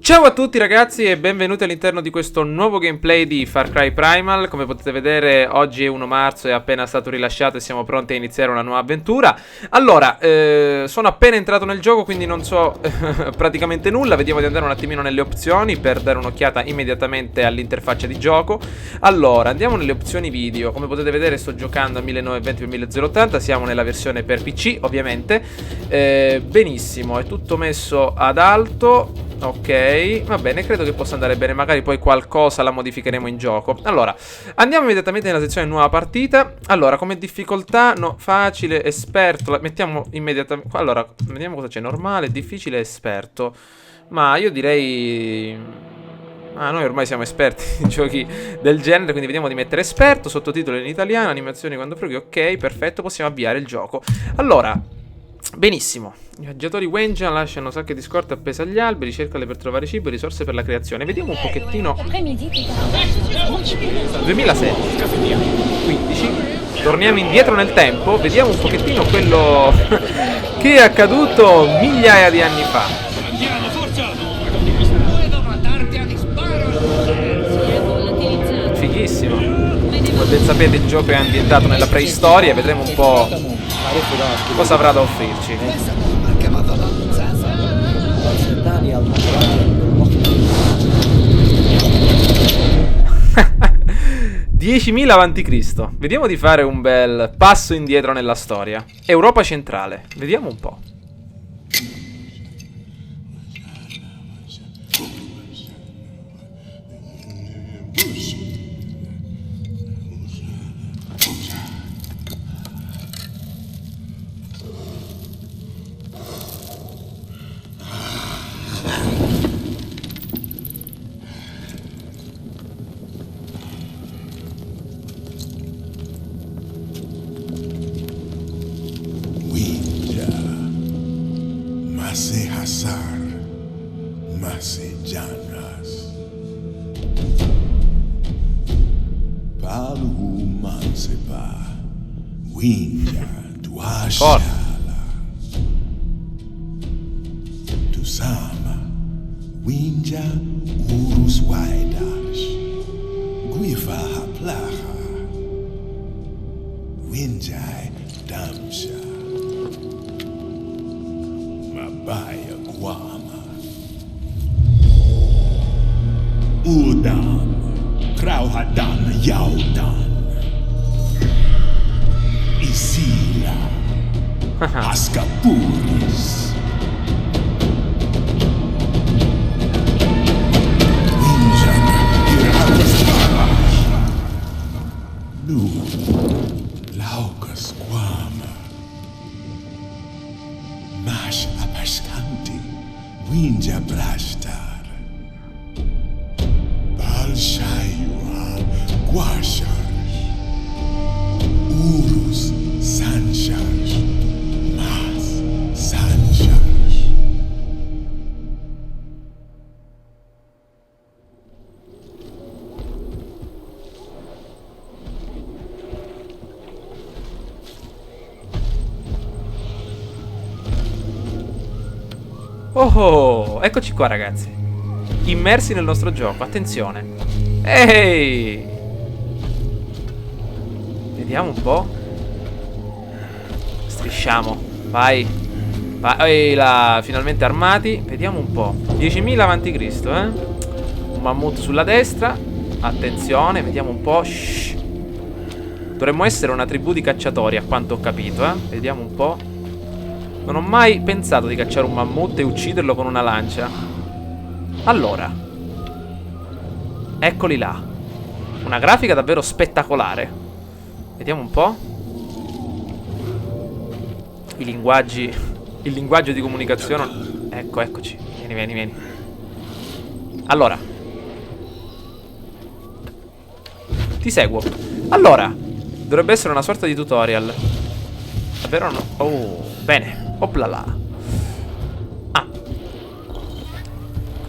Ciao a tutti ragazzi e benvenuti all'interno di questo nuovo gameplay di Far Cry Primal. Come potete vedere oggi è 1 marzo, è appena stato rilasciato e siamo pronti a iniziare una nuova avventura. Allora, sono appena entrato nel gioco, quindi non so praticamente nulla. Vediamo di andare un attimino nelle opzioni per dare un'occhiata immediatamente all'interfaccia di gioco. Allora, andiamo nelle opzioni video. Come potete vedere sto giocando a 1920x1080, siamo nella versione per PC ovviamente. Benissimo, è tutto messo ad alto. Ok, va bene, credo che possa andare bene. Magari poi qualcosa la modificheremo in gioco. Allora, andiamo immediatamente nella sezione nuova partita. Allora, come difficoltà, no, facile, esperto, la mettiamo immediatamente. Allora, vediamo cosa c'è, normale, difficile, esperto. Ma io direi... noi ormai siamo esperti in giochi del genere, quindi vediamo di mettere esperto, sottotitoli in italiano, animazioni quando frughi. Ok, perfetto, possiamo avviare il gioco. Allora, benissimo. I viaggiatori Wenja lasciano sacche di scorte appese agli alberi, cercale per trovare cibo e risorse per la creazione. Vediamo un pochettino. 2007, 15. Torniamo indietro nel tempo, vediamo un pochettino quello che è accaduto migliaia di anni fa. Fighissimo. Come ben sapete il gioco è ambientato nella preistoria e vedremo un po' cosa avrà da offrirci. 10.000 a.C. Vediamo di fare un bel passo indietro nella storia. Europa centrale. Vediamo un po'. Masih Hasar, masih Janas, Palu Mansepa, Winja, Duashala, Tusama, Winja, Urus Waidash, Guifa Haplaha, Winjai Damsha. Mabaya Guama Udam Krauhadan Yaudan Isila Askapuris Winjan Irawas Nu Laukas Guama Mash Apashkanti, Winja Brashtar, Balshayua, Guashar, Urus, Sanshar, Mas, Sanshar. Oh, eccoci qua ragazzi. Immersi nel nostro gioco, attenzione. Ehi! Vediamo un po'. Strisciamo. Vai. Vai là, finalmente armati. Vediamo un po'. 10.000 a.C., Un mammut sulla destra. Attenzione, vediamo un po'. Shh. Dovremmo essere una tribù di cacciatori, a quanto ho capito, Vediamo un po'. Non ho mai pensato di cacciare un mammut e ucciderlo con una lancia. Allora, eccoli là. Una grafica davvero spettacolare. Vediamo un po'. I linguaggi. Il linguaggio di comunicazione. Ecco, eccoci. Vieni, vieni, vieni. Allora, ti seguo. Allora, dovrebbe essere una sorta di tutorial. Davvero no? Oh, bene. Oplala. Ah,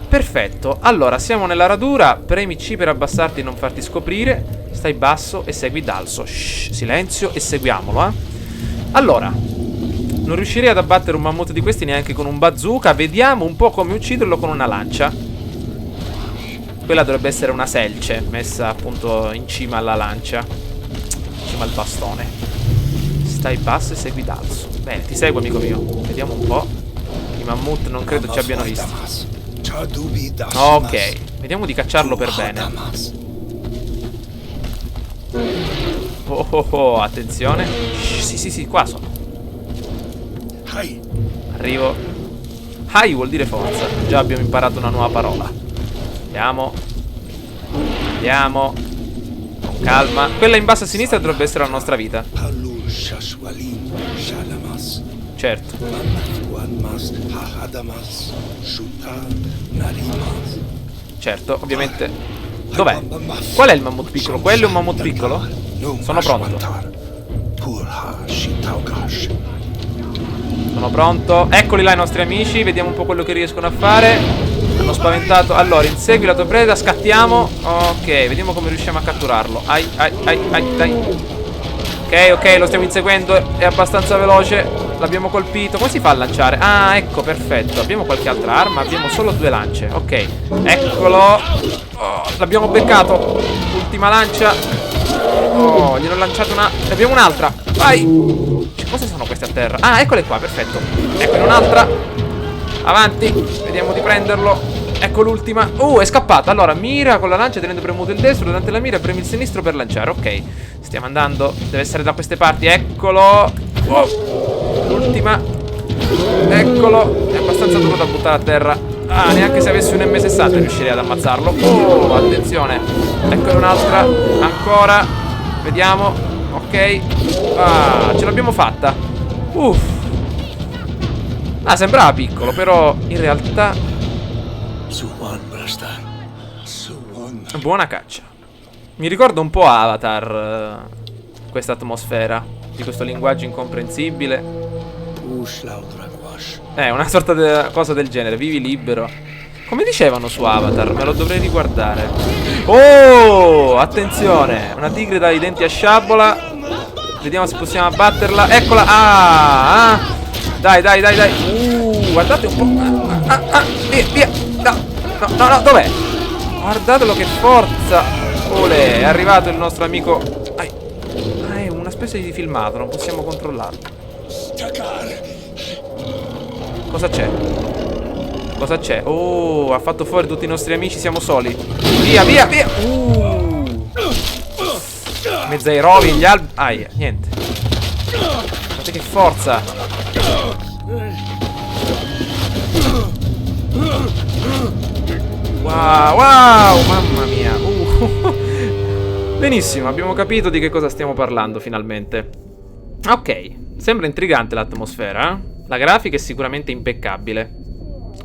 perfetto. Allora, siamo nella radura. Premi C per abbassarti e non farti scoprire. Stai basso e segui Dalso. Shh, silenzio e seguiamolo, Allora, Non riuscirei ad abbattere un mammut di questi neanche con un bazooka. Vediamo un po' come ucciderlo con una lancia. Quella dovrebbe essere una selce messa appunto in cima alla lancia, in cima al bastone. Stai basso e segui d'alzo. Bene, ti seguo amico mio. Vediamo un po'. I mammut non credo ci abbiano visto. Ok, vediamo di cacciarlo per bene. Oh oh oh, attenzione. Sì, qua sono. Arrivo. Hai vuol dire forza. Già abbiamo imparato una nuova parola. Andiamo. Con calma. Quella in basso a sinistra dovrebbe essere la nostra vita. Certo. Certo, ovviamente. Dov'è? Qual è il mammut piccolo? Quello è un mammut piccolo? Sono pronto. Sono pronto. Eccoli là i nostri amici. Vediamo un po' quello che riescono a fare. Hanno spaventato. Allora, insegui la tua preda. Scattiamo. Ok, vediamo come riusciamo a catturarlo. Ai, dai. Ok, lo stiamo inseguendo. È abbastanza veloce. L'abbiamo colpito. Come si fa a lanciare? Ah, ecco, perfetto. Abbiamo qualche altra arma? Abbiamo solo 2 lance. Ok, eccolo. Oh, l'abbiamo beccato. Ultima lancia. Oh, gliene ho lanciato una. Ne abbiamo un'altra. Vai. Cosa sono queste a terra? Ah, eccole qua, perfetto. Eccone un'altra. Avanti. Vediamo di prenderlo. Ecco l'ultima. È scappata. Allora, mira con la lancia tenendo premuto il destro. Durante la mira premi il sinistro per lanciare. Ok, stiamo andando. Deve essere da queste parti. Eccolo. L'ultima. Eccolo. È abbastanza duro da buttare a terra. Ah, neanche se avessi un M60 riuscirei ad ammazzarlo. Oh, attenzione. Eccone un'altra. Ancora. Vediamo. Ok. Ah, ce l'abbiamo fatta. Uff. Ah, sembrava piccolo, però in realtà buona caccia. Mi ricorda un po' Avatar, questa atmosfera di questo linguaggio incomprensibile. Una sorta di cosa del genere. Vivi libero. Come dicevano su Avatar, me lo dovrei riguardare. Oh, attenzione. Una tigre dai denti a sciabola. Vediamo se possiamo abbatterla. Eccola. Ah. Dai. Guardate un po'. Via. No, dov'è? Guardatelo che forza. Olè, è arrivato il nostro amico. È una specie di filmato, non possiamo controllarlo. Cosa c'è? Oh, ha fatto fuori tutti i nostri amici, siamo soli. Via. Mezzo ai rovi, gli alberi. Niente. Guardate che forza. Wow, mamma mia. Benissimo, abbiamo capito di che cosa stiamo parlando finalmente. Ok, sembra intrigante l'atmosfera, eh? La grafica è sicuramente impeccabile.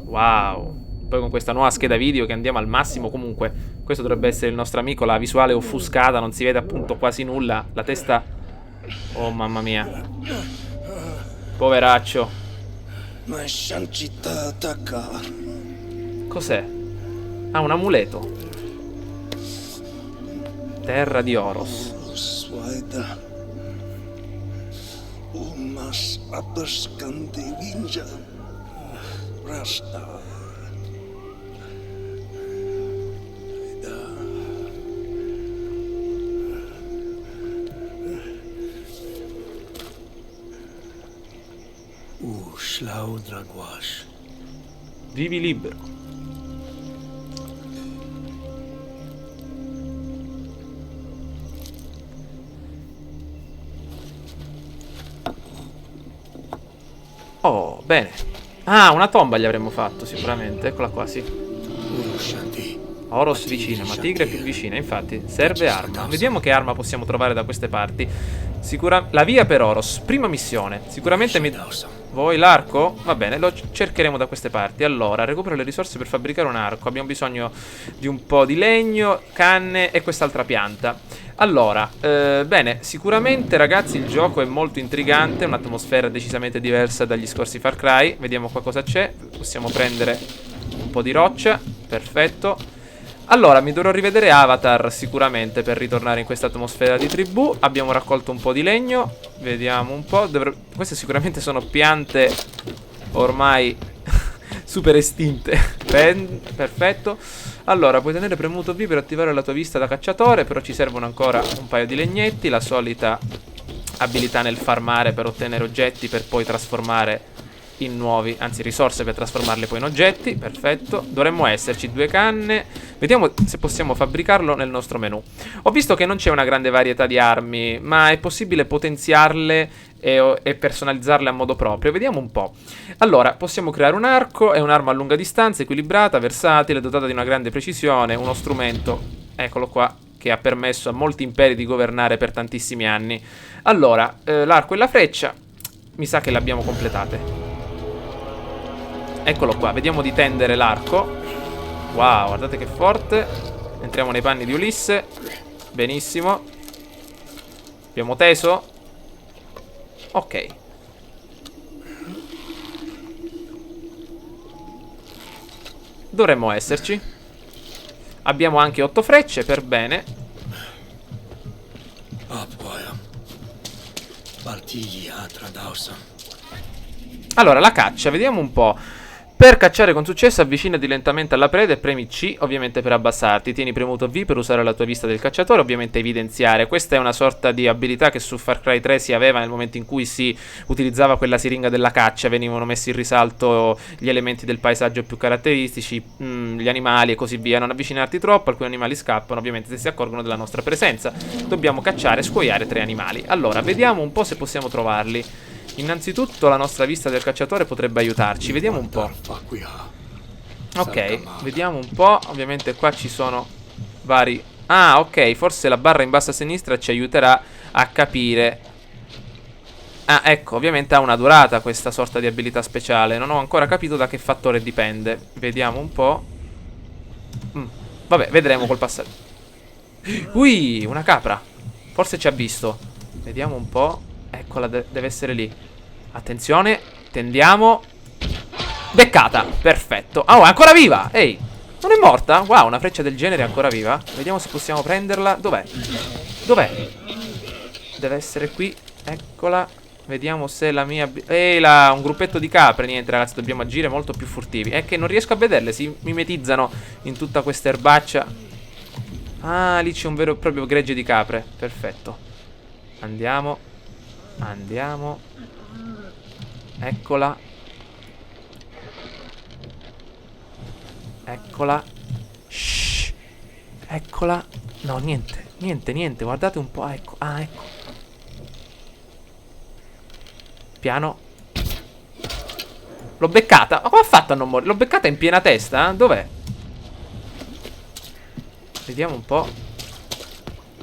Wow. Poi con questa nuova scheda video che andiamo al massimo. Comunque, questo dovrebbe essere il nostro amico. La visuale offuscata, non si vede appunto quasi nulla. La testa. Oh mamma mia. Poveraccio. Cos'è? Ah, un amuleto. Terra di Oros. Vivi libero. Oh, bene. Ah, una tomba gli avremmo fatto sicuramente. Eccola qua, sì. Oros vicina, ma tigre più vicina. Infatti, serve arma. Vediamo che arma possiamo trovare da queste parti. La via per Oros. Prima missione. Sicuramente Vuoi l'arco? Va bene, lo cercheremo da queste parti. Allora, recupero le risorse per fabbricare un arco. Abbiamo bisogno di un po' di legno, canne e quest'altra pianta. Allora, bene, sicuramente ragazzi il gioco è molto intrigante. Un'atmosfera decisamente diversa dagli scorsi Far Cry. Vediamo qua cosa c'è. Possiamo prendere un po' di roccia. Perfetto. Allora, mi dovrò rivedere Avatar sicuramente per ritornare in questa atmosfera di tribù. Abbiamo raccolto un po' di legno. Vediamo un po'. Queste sicuramente sono piante ormai super estinte. Perfetto. Allora, puoi tenere premuto V per attivare la tua vista da cacciatore, però ci servono ancora un paio di legnetti, la solita abilità nel farmare per ottenere oggetti per poi trasformare in nuovi, anzi risorse per trasformarle poi in oggetti. Perfetto, dovremmo esserci 2 canne. Vediamo se possiamo fabbricarlo nel nostro menu. Ho visto che non c'è una grande varietà di armi, ma è possibile potenziarle e personalizzarle a modo proprio. Vediamo un po'. Allora, possiamo creare un arco, è un'arma a lunga distanza, equilibrata, versatile, dotata di una grande precisione, uno strumento, eccolo qua, che ha permesso a molti imperi di governare per tantissimi anni. Allora, l'arco e la freccia, mi sa che le abbiamo completate. Eccolo qua, vediamo di tendere l'arco. Wow, guardate che forte. Entriamo nei panni di Ulisse. Benissimo. Abbiamo teso. Ok. Dovremmo esserci. Abbiamo anche 8 frecce, per bene. Allora, la caccia, vediamo un po'. Per cacciare con successo avvicinati lentamente alla preda e premi C ovviamente per abbassarti. Tieni premuto V per usare la tua vista del cacciatore, ovviamente evidenziare. Questa è una sorta di abilità che su Far Cry 3 si aveva nel momento in cui si utilizzava quella siringa della caccia. Venivano messi in risalto gli elementi del paesaggio più caratteristici, gli animali e così via. Non avvicinarti troppo, alcuni animali scappano ovviamente se si accorgono della nostra presenza. Dobbiamo cacciare e scuoiare 3 animali. Allora, vediamo un po' se possiamo trovarli. Innanzitutto la nostra vista del cacciatore potrebbe aiutarci. Vediamo un po'. Ok, vediamo un po'. Ovviamente qua ci sono vari... Ah, ok, forse la barra in basso a sinistra ci aiuterà a capire. Ah, ecco, ovviamente ha una durata questa sorta di abilità speciale. Non ho ancora capito da che fattore dipende. Vediamo un po'. Vabbè, vedremo col passaggio. Ui, una capra. Forse ci ha visto. Vediamo un po'. Eccola, deve essere lì. Attenzione, tendiamo. Beccata, perfetto. Oh, è ancora viva, ehi. Non è morta? Wow, una freccia del genere è ancora viva. Vediamo se possiamo prenderla. Dov'è? Dov'è? Deve essere qui, eccola. Vediamo se la mia... Ehi, un gruppetto di capre. Niente, ragazzi, dobbiamo agire molto più furtivi. È che non riesco a vederle, si mimetizzano in tutta questa erbaccia. Ah, lì c'è un vero e proprio gregge di capre. Perfetto. Andiamo. Andiamo. Eccola. Eccola. Shh. Eccola. No, niente. Niente, niente. Guardate un po'. Ecco. Ah, ecco. Piano. L'ho beccata. Ma come ha fatto a non morire? L'ho beccata in piena testa? Dov'è? Vediamo un po'.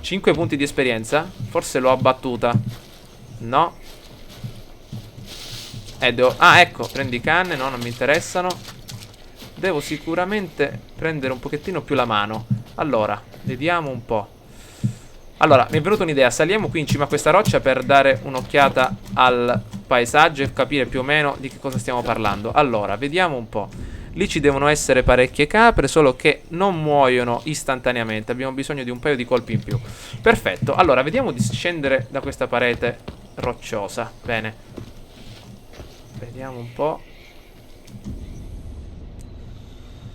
5 punti di esperienza. Forse l'ho abbattuta. No. Ah, ecco, prendi canne. No, non mi interessano. Devo sicuramente prendere un pochettino più la mano. Allora, vediamo un po'. Allora, mi è venuta un'idea. Saliamo qui in cima a questa roccia per dare un'occhiata al paesaggio e capire più o meno di che cosa stiamo parlando. Allora, vediamo un po'. Lì ci devono essere parecchie capre, solo che non muoiono istantaneamente. Abbiamo bisogno di un paio di colpi in più. Perfetto. Allora, vediamo di scendere da questa parete rocciosa. Bene. Vediamo un po'.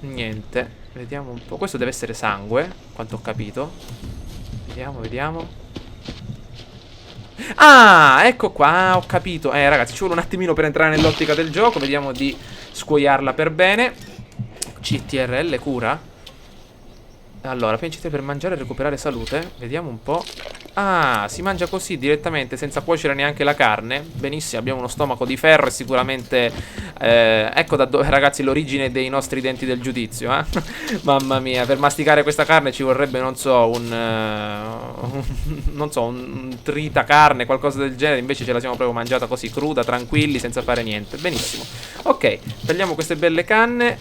Niente. Vediamo un po'. Questo deve essere sangue, quanto ho capito. Vediamo, vediamo. Ah, ecco qua. Ah, ho capito. Ragazzi, ci vuole un attimino per entrare nell'ottica del gioco. Vediamo di scuoiarla per bene. CTRL cura. Allora, PNCT per mangiare e recuperare salute. Vediamo un po'. Ah, si mangia così direttamente senza cuocere neanche la carne. Benissimo, abbiamo uno stomaco di ferro e sicuramente ecco da dove, ragazzi, l'origine dei nostri denti del giudizio, Mamma mia, per masticare questa carne ci vorrebbe, non so, non so, un trita carne, qualcosa del genere. Invece ce la siamo proprio mangiata così, cruda, tranquilli, senza fare niente. Benissimo. Ok, tagliamo queste belle canne.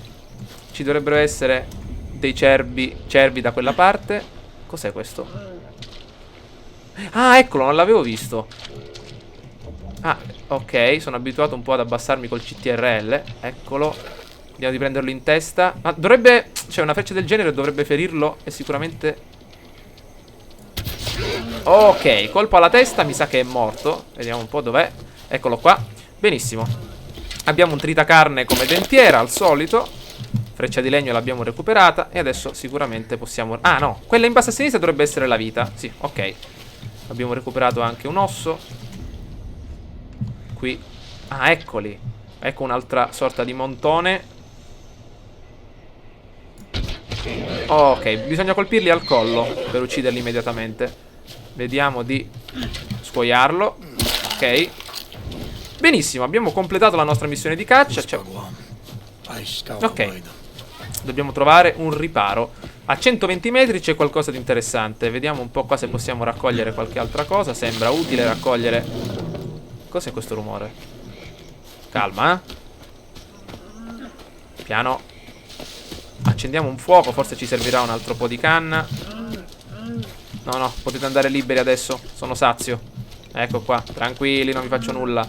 Ci dovrebbero essere dei cervi da quella parte. Cos'è questo? Ah, eccolo, non l'avevo visto. Ah, ok, sono abituato un po' ad abbassarmi col CTRL. Eccolo. Vediamo di prenderlo in testa. Ma dovrebbe... Cioè, una freccia del genere dovrebbe ferirlo. E sicuramente... Ok, colpo alla testa. Mi sa che è morto. Vediamo un po' dov'è. Eccolo qua. Benissimo. Abbiamo un tritacarne come dentiera, al solito. Freccia di legno l'abbiamo recuperata. E adesso sicuramente possiamo... Ah no, quella in basso a sinistra dovrebbe essere la vita. Sì, ok. Abbiamo recuperato anche un osso. Qui. Ah, eccoli. Ecco un'altra sorta di montone. Ok, bisogna colpirli al collo per ucciderli immediatamente. Vediamo di scuoiarlo. Ok. Benissimo, abbiamo completato la nostra missione di caccia. Ok. Dobbiamo trovare un riparo. A 120 metri c'è qualcosa di interessante. Vediamo un po' qua se possiamo raccogliere qualche altra cosa. Sembra utile raccogliere... Cos'è questo rumore? Calma, piano. Accendiamo un fuoco. Forse ci servirà un altro po' di canna. No, no, potete andare liberi adesso. Sono sazio. Ecco qua, tranquilli, non vi faccio nulla.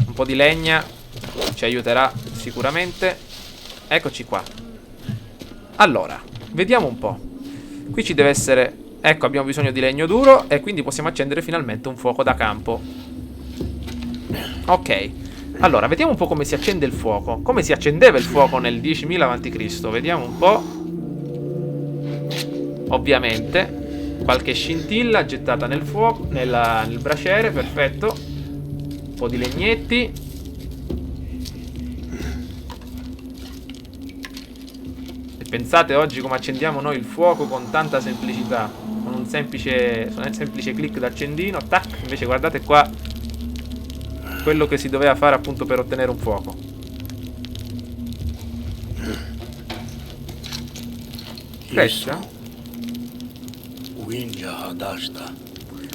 Un po' di legna ci aiuterà sicuramente. Eccoci qua. Allora, vediamo un po'. Qui ci deve essere... Ecco, abbiamo bisogno di legno duro. E quindi possiamo accendere finalmente un fuoco da campo. Ok. Allora, vediamo un po' come si accende il fuoco. Come si accendeva il fuoco nel 10.000 a.C. Vediamo un po'. Ovviamente qualche scintilla gettata nel fuoco, nel braciere, perfetto. Un po' di legnetti. E pensate oggi come accendiamo noi il fuoco con tanta semplicità. Con un semplice clic d'accendino. Tac, invece guardate qua quello che si doveva fare appunto per ottenere un fuoco. Cresce?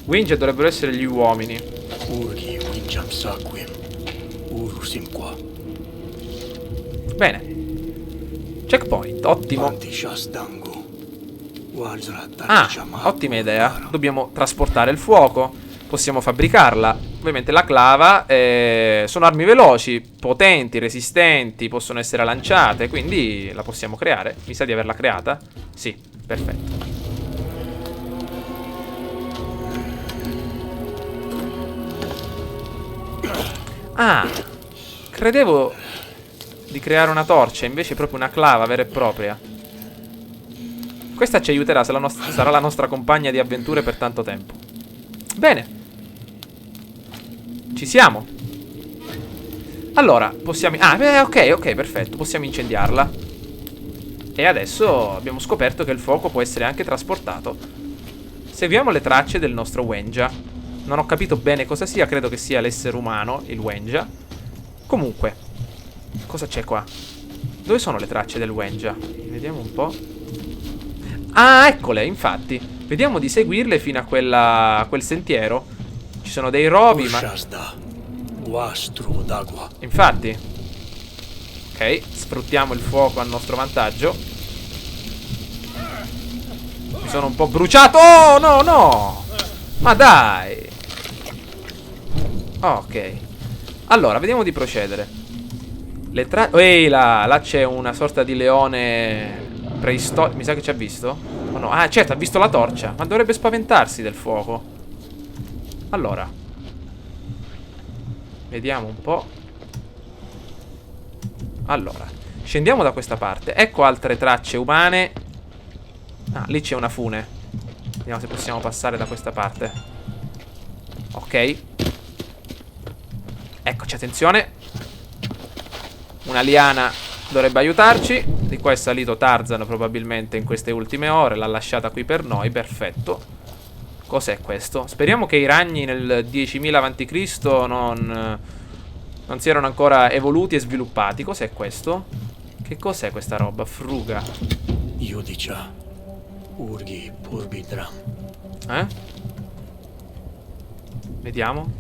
Winja dovrebbero essere gli uomini. Bene. Checkpoint, ottimo. Ah, ottima idea. Dobbiamo trasportare il fuoco. Possiamo fabbricarla. Ovviamente la clava sono armi veloci, potenti, resistenti, possono essere lanciate, quindi la possiamo creare. Mi sa di averla creata. Sì, perfetto. Ah, credevo di creare una torcia, invece è proprio una clava vera e propria. Questa ci aiuterà, sarà la nostra compagna di avventure per tanto tempo. Bene. Ci siamo. Allora, possiamo... Ah, beh, ok, perfetto. Possiamo incendiarla. E adesso abbiamo scoperto che il fuoco può essere anche trasportato. Seguiamo le tracce del nostro Wenja. Non ho capito bene cosa sia, credo che sia l'essere umano, il Wenja. Comunque, cosa c'è qua? Dove sono le tracce del Wenja? Vediamo un po'. Ah, eccole, infatti. Vediamo di seguirle fino a quel sentiero. Ci sono dei rovi, ma... Infatti. Ok, sfruttiamo il fuoco a nostro vantaggio. Mi sono un po' bruciato. Oh, no, no. Ma dai. Ok. Allora, vediamo di procedere. Ehi là c'è una sorta di leone preistorico. Mi sa che ci ha visto? Oh no, ah certo, ha visto la torcia. Ma dovrebbe spaventarsi del fuoco. Allora, vediamo un po'. Allora, scendiamo da questa parte. Ecco altre tracce umane. Ah, lì c'è una fune. Vediamo se possiamo passare da questa parte. Ok. Eccoci, attenzione. Una liana dovrebbe aiutarci. Di qua è salito Tarzan probabilmente in queste ultime ore. L'ha lasciata qui per noi, perfetto. Cos'è questo? Speriamo che i ragni nel 10.000 a.C. non si erano ancora evoluti e sviluppati. Cos'è questo? Che cos'è questa roba? Fruga. Vediamo.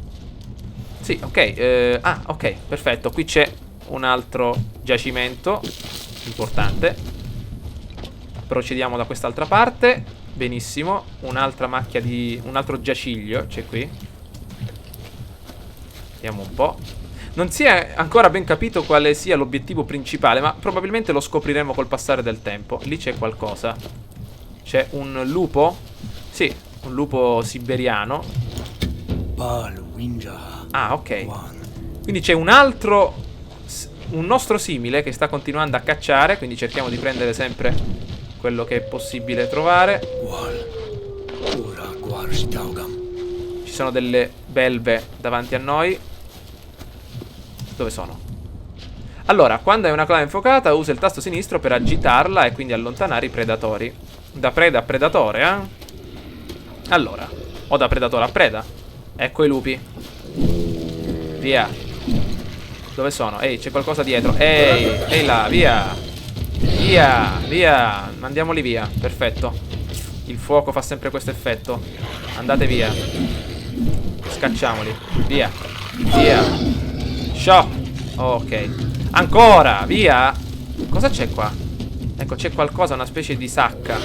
Sì, ok. Ah, ok, perfetto. Qui c'è un altro giacimento importante. Procediamo da quest'altra parte. Benissimo, un'altra macchia di... un altro giaciglio c'è qui. Vediamo un po'. Non si è ancora ben capito quale sia l'obiettivo principale, ma probabilmente lo scopriremo col passare del tempo. Lì c'è qualcosa. C'è un lupo? Sì, un lupo siberiano. Ah, ok. Quindi c'è un altro un nostro simile che sta continuando a cacciare, quindi cerchiamo di prendere sempre quello che è possibile trovare. Ci sono delle belve davanti a noi. Dove sono? Allora, quando hai una clava infuocata usa il tasto sinistro per agitarla e quindi allontanare i predatori. Da preda a predatore, Allora, o da predatore a preda. Ecco i lupi. Via. Dove sono? Ehi, c'è qualcosa dietro. Ehi là, via. Via, via. Mandiamoli via, perfetto. Il fuoco fa sempre questo effetto. Andate via. Scacciamoli, via. Via. Show. Ok. Ancora, via. Cosa c'è qua? Ecco, c'è qualcosa, una specie di sacca.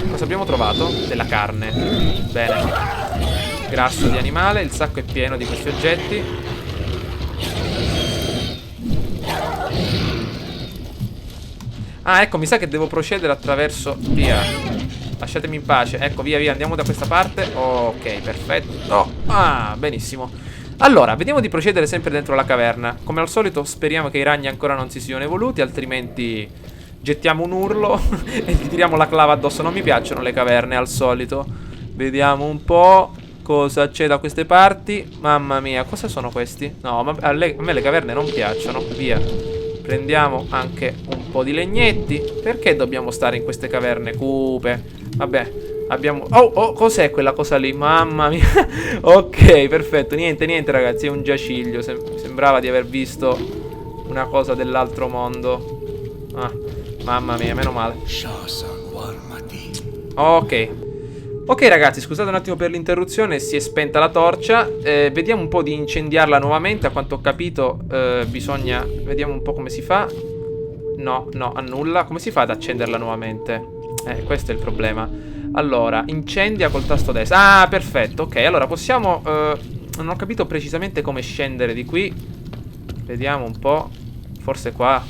Cosa abbiamo trovato? Della carne. Bene. Grasso di animale. Il sacco è pieno di questi oggetti. Ah, ecco, mi sa che devo procedere attraverso... Via. Lasciatemi in pace. Ecco, via, via. Andiamo da questa parte. Ok, perfetto. Ah, benissimo. Allora, vediamo di procedere sempre dentro la caverna. Come al solito speriamo che i ragni ancora non si siano evoluti, altrimenti gettiamo un urlo e gli tiriamo la clava addosso. Non mi piacciono le caverne al solito. Vediamo un po' cosa c'è da queste parti. Mamma mia, cosa sono questi? No, ma a me le caverne non piacciono. Via. Prendiamo anche un po' di legnetti. Perché dobbiamo stare in queste caverne cupe? Vabbè. Abbiamo... Oh, cos'è quella cosa lì? Mamma mia. Ok, perfetto. Niente, ragazzi, è un giaciglio. Sembrava di aver visto una cosa dell'altro mondo. Ah, mamma mia, meno male. Ok. Ok, ragazzi, scusate un attimo per l'interruzione. Si è spenta la torcia. Vediamo un po' di incendiarla nuovamente. A quanto ho capito bisogna... Vediamo un po' come si fa. No, annulla. Come si fa ad accenderla nuovamente? Questo è il problema. Allora, incendia col tasto destro. Ah, perfetto, ok. Allora possiamo... non ho capito precisamente come scendere di qui. Vediamo un po'. Forse qua.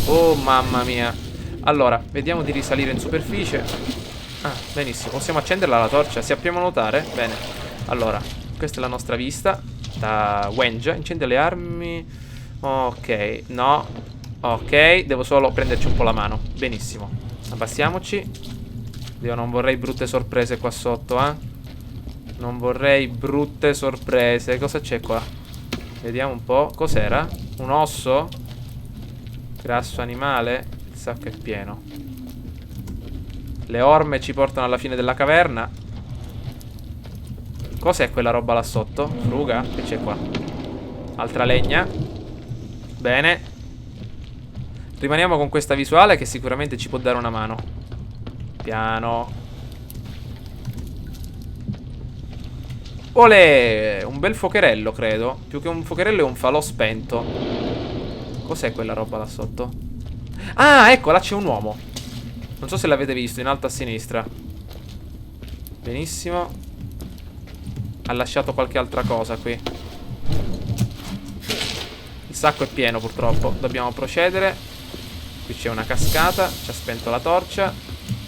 Oh, mamma mia. Allora, vediamo di risalire in superficie. Ah, benissimo. Possiamo accenderla la torcia. Sappiamo nuotare? Bene. Allora, questa è la nostra vista da Wenja. Incendia le armi. Ok, no. Ok, devo solo prenderci un po' la mano. Benissimo. Abbassiamoci. Io non vorrei brutte sorprese qua sotto, Non vorrei brutte sorprese. Cosa c'è qua? Vediamo un po'. Cos'era? Un osso? Grasso animale? Il sacco è pieno. Le orme ci portano alla fine della caverna. Cos'è quella roba là sotto? Fruga? Che c'è qua? Altra legna. Bene. Rimaniamo con questa visuale che sicuramente ci può dare una mano. Piano. Olè! Un bel fuocherello, credo. Più che un fuocherello è un falò spento. Cos'è quella roba là sotto? Ah, ecco, là c'è un uomo. Non so se l'avete visto, in alto a sinistra. Benissimo. Ha lasciato qualche altra cosa qui. Il sacco è pieno, purtroppo. Dobbiamo procedere. Qui c'è una cascata. Ci ha spento la torcia.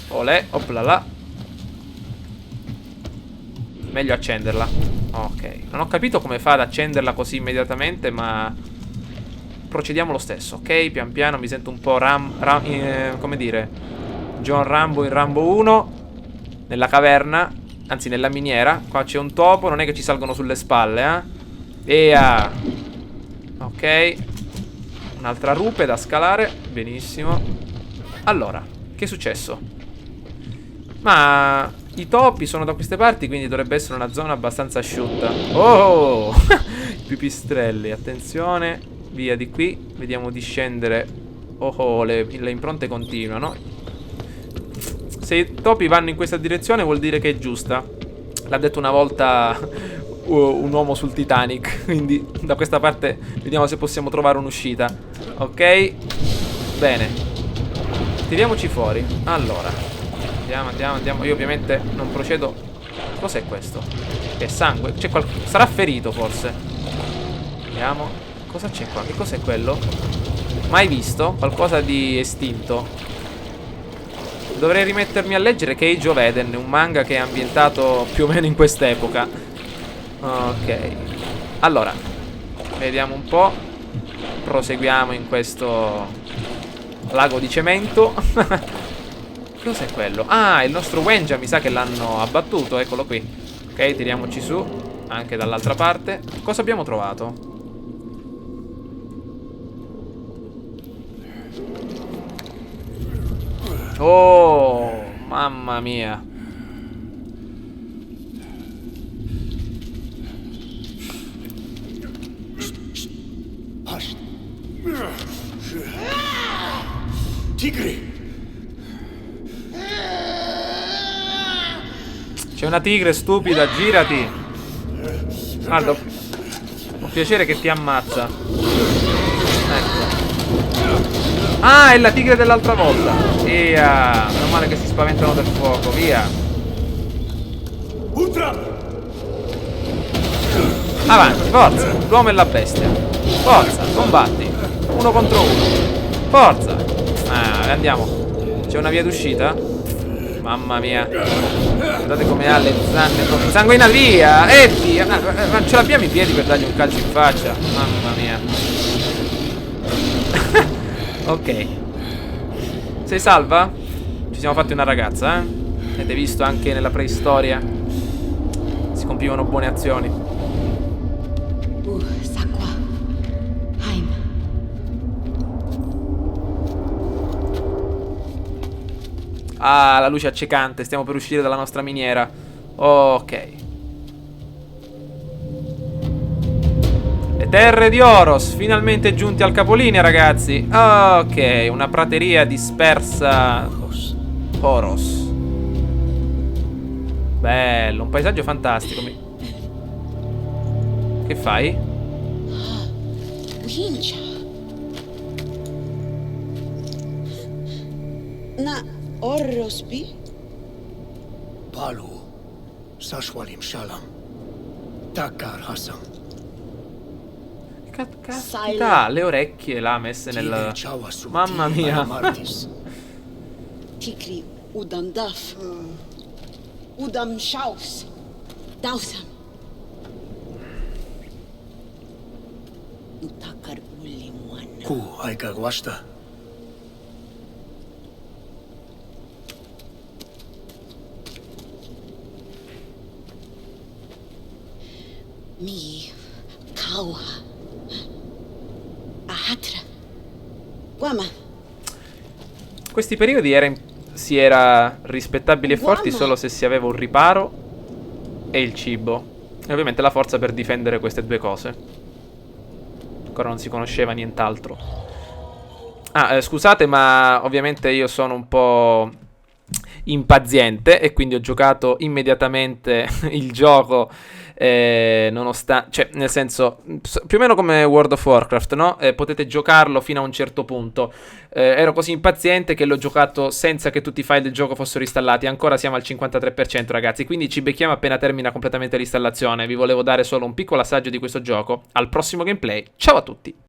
Olè, oplala. Meglio accenderla. Ok. Non ho capito come fa ad accenderla così immediatamente, ma procediamo lo stesso, ok? Pian piano mi sento un po' come dire, John Rambo in Rambo 1. Nella caverna. Anzi, nella miniera. Qua c'è un topo, non è che ci salgono sulle spalle, Via. Ok. Un'altra rupe da scalare. Benissimo. Allora, che è successo? Ma i topi sono da queste parti, quindi dovrebbe essere una zona abbastanza asciutta. Oh! Pipistrelli, attenzione. Via di qui. Vediamo di scendere. Oh, le impronte continuano. Se i topi vanno in questa direzione vuol dire che è giusta. L'ha detto una volta un uomo sul Titanic. Quindi da questa parte vediamo se possiamo trovare un'uscita. Ok. Bene. Tiriamoci fuori. Allora, andiamo. Io ovviamente non procedo. Cos'è questo? È sangue. C'è sarà ferito forse. Vediamo. Cosa c'è qua? Che cos'è quello? Mai visto? Qualcosa di estinto. Dovrei rimettermi a leggere Cage of Eden, un manga che è ambientato più o meno in quest'epoca. Ok. Allora, vediamo un po'. proseguiamo in questo lago di cemento. Cos'è quello? Ah, il nostro Wenja, mi sa che l'hanno abbattuto, eccolo qui. Ok, tiriamoci su, anche dall'altra parte. Cosa abbiamo trovato? Oh, mamma mia. Tigre! C'è una tigre stupida, girati. Guarda, ho piacere che ti ammazza. Ecco. Ah, è la tigre dell'altra volta. Via. Meno male che si spaventano del fuoco, via. Ultra! Avanti, forza. L'uomo e la bestia. Forza, combatti. Uno contro uno. Forza. Ah, andiamo. C'è una via d'uscita? Mamma mia. Guardate come ha le zanne proprio sanguina, via. Via. Ma ce l'abbiamo i piedi per dargli un calcio in faccia. Mamma mia. Ok. Sei salva? Ci siamo fatti una ragazza, eh? Avete visto anche nella preistoria si compivano buone azioni. Sta qua. Haim. Ah, la luce accecante. Stiamo per uscire dalla nostra miniera. Ok. Le terre di Oros, finalmente giunti al capolinea, ragazzi. Ok, una prateria dispersa. Oros. Bello, un paesaggio fantastico. Che fai? Winja. Na Orrospi? Palu, Sashwalim Shalam, Takar Hassan, Caspita, le orecchie là messe nel... Mamma mia. Tikri Udandaf. Udam Shaus. Dausam. Utakar Ulimuan. Ku Aika Gwashta, Mi Kawa. Ahatra. Guama. Questi periodi si era rispettabili e forti solo se si aveva un riparo e il cibo. E ovviamente la forza per difendere queste due cose. Ancora non si conosceva nient'altro. Ah, scusate, ma ovviamente io sono un po' impaziente e quindi ho giocato immediatamente il gioco, nonostante, cioè nel senso più o meno come World of Warcraft, no? Potete giocarlo fino a un certo punto. Ero così impaziente che l'ho giocato senza che tutti i file del gioco fossero installati. Ancora siamo al 53%, ragazzi, quindi ci becchiamo appena termina completamente l'installazione. Vi volevo dare solo un piccolo assaggio di questo gioco. Al prossimo gameplay, ciao a tutti.